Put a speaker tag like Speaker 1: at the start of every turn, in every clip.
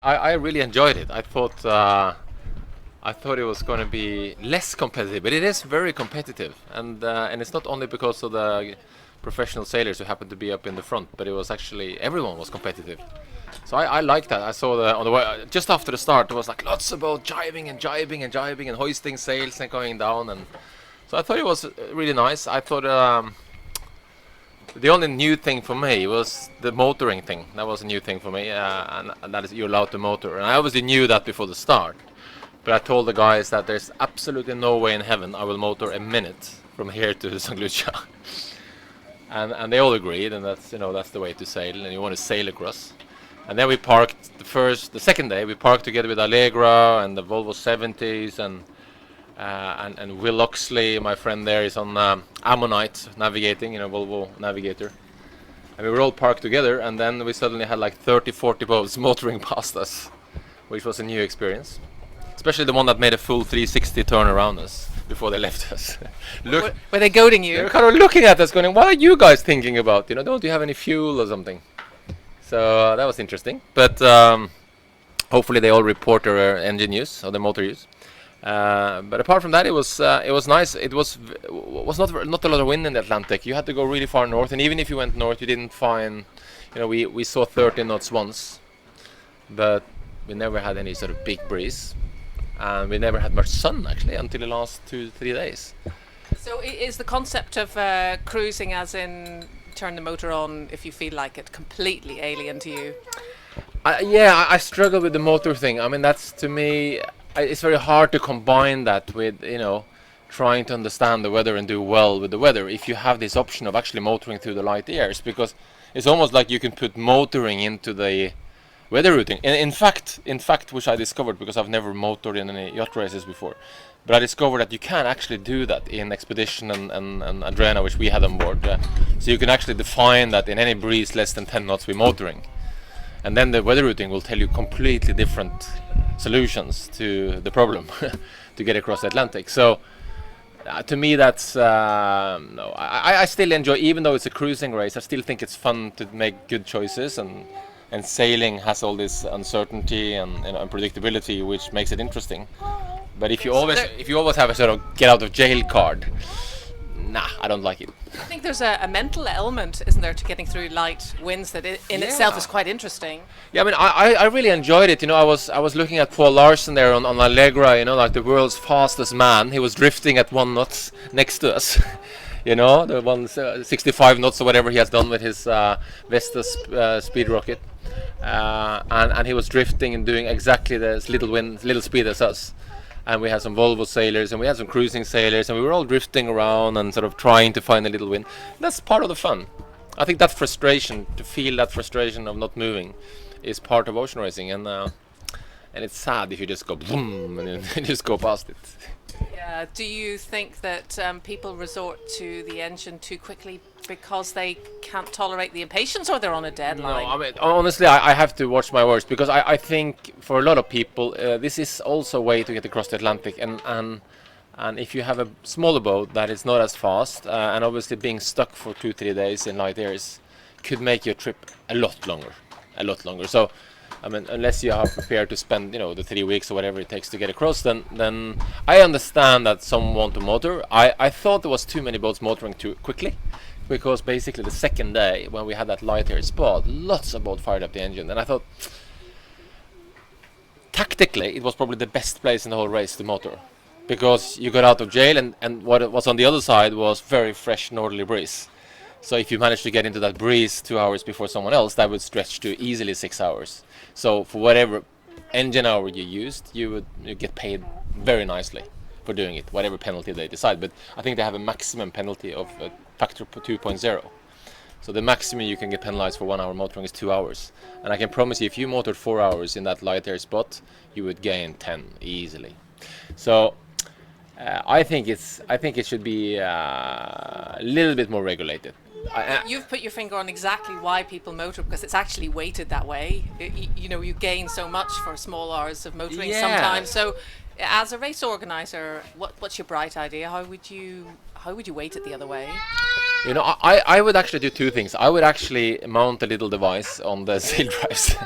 Speaker 1: I really enjoyed it. I thought it was going to be less competitive, but it is very competitive, and it's not only because of the professional sailors who happened to be up in the front, but it was actually everyone was competitive. So I like that. I saw on the way just after the start there was like lots about jibing and jibing and jibing and hoisting sails and going down, and so I thought it was really nice. I thought the only new thing for me was the motoring thing. That was a new thing for me, and that is you're allowed to motor. And I obviously knew that before the start, but I told the guys that there's absolutely no way in heaven I will motor a minute from here to St. Lucia. And they all agreed, and that's the way to sail, and you want to sail across. And then we parked the second day we parked together with Allegra and the Volvo 70s and Will Oxley, my friend there, is on Ammonite navigating, Volvo Navigator. And we were all parked together, and then we suddenly had like 30, 40 boats motoring past us, which was a new experience. Especially the one that made a full 360 turn around us before they left us.
Speaker 2: Were they goading
Speaker 1: They
Speaker 2: you?
Speaker 1: were kind of looking at us going, what are you guys thinking about? Don't you have any fuel or something? So that was interesting. But hopefully they all report their engine use or their motor use. But apart from that, it was nice. It was not a lot of wind in the Atlantic. You had to go really far north, and even if you went north, you didn't find. We saw 30 knots once, but we never had any sort of big breeze, and we never had much sun actually until the last 2-3 days.
Speaker 2: So is the concept of cruising, as in turn the motor on if you feel like it, completely alien to you?
Speaker 1: I struggle with the motor thing. I mean, that's to me. It's very hard to combine that with trying to understand the weather and do well with the weather if you have this option of actually motoring through the light airs, because it's almost like you can put motoring into the weather routing. In fact, which I discovered because I've never motored in any yacht races before, but I discovered that you can actually do that in Expedition and Adrena, which we had on board. So you can actually define that in any breeze less than 10 knots we're motoring, and then the weather routing will tell you completely different solutions to the problem to get across the Atlantic. So to me that's no, I still enjoy, even though it's a cruising race, I still think it's fun to make good choices, and sailing has all this uncertainty and unpredictability, which makes it interesting. But if you always have a sort of get out of jail card, I don't like it.
Speaker 2: I think there's a mental element, isn't there, to getting through light winds that in itself is quite interesting.
Speaker 1: Yeah, I mean, I really enjoyed it. I was looking at Paul Larsen there on Allegra, like the world's fastest man. He was drifting at 1 knot next to us. The 165 knots or whatever he has done with his Vestas speed rocket. And he was drifting and doing exactly this little speed as us. And we had some Volvo sailors and we had some cruising sailors, and we were all drifting around and sort of trying to find a little wind. That's part of the fun. I think that frustration, to feel that frustration of not moving, is part of ocean racing, and it's sad if you just go boom and then just go past it.
Speaker 2: Yeah. Do you think that people resort to the engine too quickly because they can't tolerate the impatience, or they're on a deadline?
Speaker 1: No, I mean, honestly, I have to watch my words, because I think for a lot of people this is also a way to get across the Atlantic, and if you have a smaller boat that is not as fast, and obviously being stuck for 2-3 days in light airs could make your trip a lot longer. So I mean, unless you are prepared to spend, the 3 weeks or whatever it takes to get across, then I understand that some want to motor. I thought there was too many boats motoring too quickly, because basically the second day when we had that light air spot, lots of boats fired up the engine, and I thought tactically it was probably the best place in the whole race to motor, because you got out of jail, and what was on the other side was very fresh northerly breeze. So if you managed to get into that breeze 2 hours before someone else, that would stretch to easily 6 hours. So for whatever engine hour you used, you get paid very nicely for doing it, whatever penalty they decide. But I think they have a maximum penalty of a factor 2.0. So the maximum you can get penalized for 1 hour motoring is 2 hours. And I can promise you, if you motored 4 hours in that light air spot, you would gain 10 easily. So I think it should be a little bit more regulated.
Speaker 2: You've put your finger on exactly why people motor, because it's actually weighted that way. You gain so much for small hours of motoring sometimes. So as a race organizer, what's your bright idea? How would you weight it the other way?
Speaker 1: I would actually do two things. I would actually mount a little device on the sail drives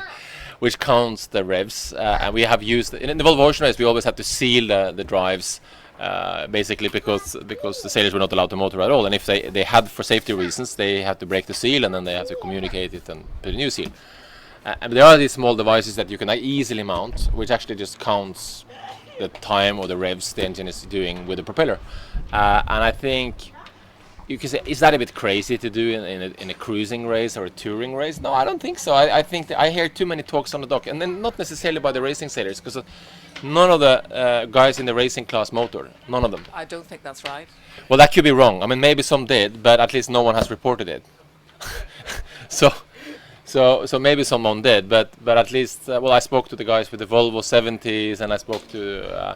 Speaker 1: which counts the revs. And we have used in the Volvo Ocean Race. We always had to seal the drives, basically because the sailors were not allowed to motor at all. And if they had, for safety reasons, they had to break the seal, and then they had to communicate it and put a new seal. And there are these small devices that you can easily mount, which actually just counts the time or the revs the engine is doing with the propeller. And I think you can say, is that a bit crazy to do in a cruising race or a touring race? No, I don't think so. I think I hear too many talks on the dock, and then not necessarily by the racing sailors, because none of the guys in the racing class motor, none of them.
Speaker 2: I don't think that's right.
Speaker 1: Well, that could be wrong. I mean, maybe some did, but at least no one has reported it. So maybe someone did, but at least well, I spoke to the guys with the Volvo 70s, and I spoke to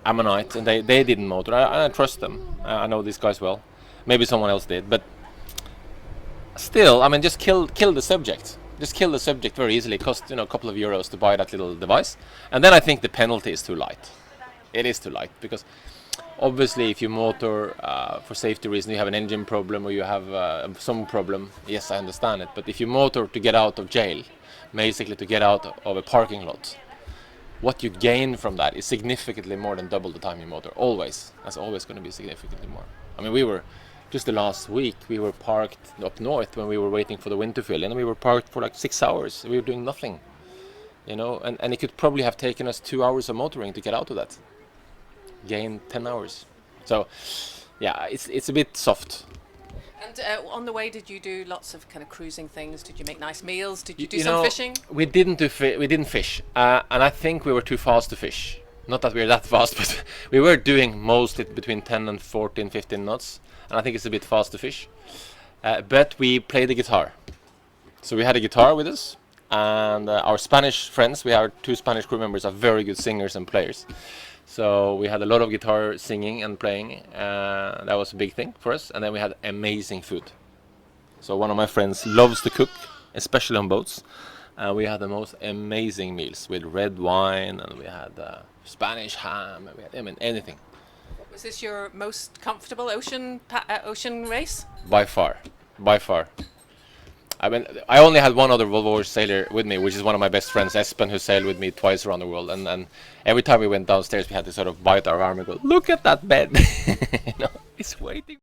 Speaker 1: Ammonite, and they didn't motor. I trust them. I know these guys well. Maybe someone else did, but still, I mean, just kill the subject. Just kill the subject very easily. It costs a couple of euros to buy that little device, and then I think the penalty is too light. It is too light, because obviously, if you motor for safety reasons, you have an engine problem or you have some problem, yes, I understand it. But if you motor to get out of jail, basically to get out of a parking lot, what you gain from that is significantly more than double the time you motor. Always. That's always going to be significantly more. I mean, we were, just the last week, we were parked up north when we were waiting for the wind to fill in, and we were parked for like 6 hours. We were doing nothing, and it could probably have taken us 2 hours of motoring to get out of that. Gain 10 hours. So yeah, it's a bit soft.
Speaker 2: And on the way, did you do lots of kind of cruising things? Did you make nice meals? Did you do some fishing?
Speaker 1: We didn't fish, and I think we were too fast to fish. Not that we were that fast, but we were doing mostly between 10 and 14, 15 knots, and I think it's a bit fast to fish. But we played the guitar, so we had a guitar with us, and our Spanish friends, we have 2 Spanish crew members, are very good singers and players. So we had a lot of guitar singing and playing. That was a big thing for us. And then we had amazing food. So one of my friends loves to cook, especially on boats. We had the most amazing meals with red wine, and we had Spanish ham, and we had anything.
Speaker 2: Was this your most comfortable ocean race?
Speaker 1: By far. I mean, I only had one other Volvo sailor with me, which is one of my best friends, Espen, who sailed with me twice around the world. And every time we went downstairs, we had to sort of bite our arm and go, "Look at that bed!" It's waiting.